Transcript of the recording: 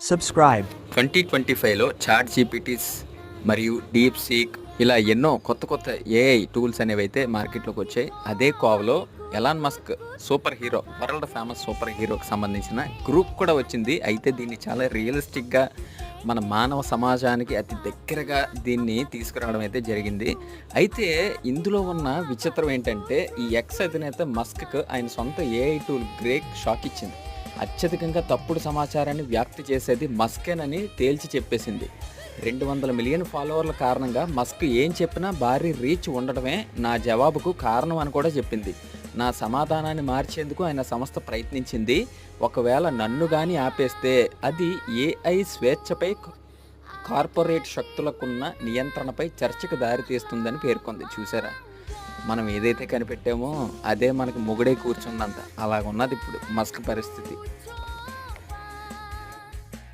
Subscribe. 2025లో chat జీపీటీస్ మరియు deep seek ఇలా ఎన్నో కొత్త ఏఐ టూల్స్ అనేవి అయితే మార్కెట్లోకి వచ్చాయి. అదే కోవలో Elon Musk super hero, world famous super హీరోకి సంబంధించిన గ్రూప్ కూడా వచ్చింది. అయితే దీన్ని చాలా రియలిస్టిక్గా మన మానవ సమాజానికి అతి దగ్గరగా దీన్ని తీసుకురావడం అయితే జరిగింది. అయితే ఇందులో ఉన్న విచిత్రం ఏంటంటే, ఈ ఎక్స్ అధినేత మస్క్కు ఆయన సొంత ఏఐ టూల్ గ్రేక్ షాక్ ఇచ్చింది. అత్యధికంగా తప్పుడు సమాచారాన్ని వ్యాప్తి చేసేది మస్కేనని తేల్చి చెప్పేసింది. 200 మిలియన్ ఫాలోవర్ల కారణంగా మస్క్ ఏం చెప్పినా భారీ రీచ్ ఉండడమే నా జవాబుకు కారణం అని కూడా చెప్పింది. నా సమాధానాన్ని మార్చేందుకు ఆయన సంస్థ ప్రయత్నించింది. ఒకవేళ నన్ను కానీ ఆపేస్తే అది ఏఐ స్వేచ్ఛపై కార్పొరేట్ శక్తులకున్న నియంత్రణపై చర్చకు దారితీస్తుందని పేర్కొంది. చూసారా, మనం ఏదైతే కనిపెట్టామో అదే మనకి మొగుడే కూర్చుందంత. అలాగున్నది ఇప్పుడు మస్క్ పరిస్థితి.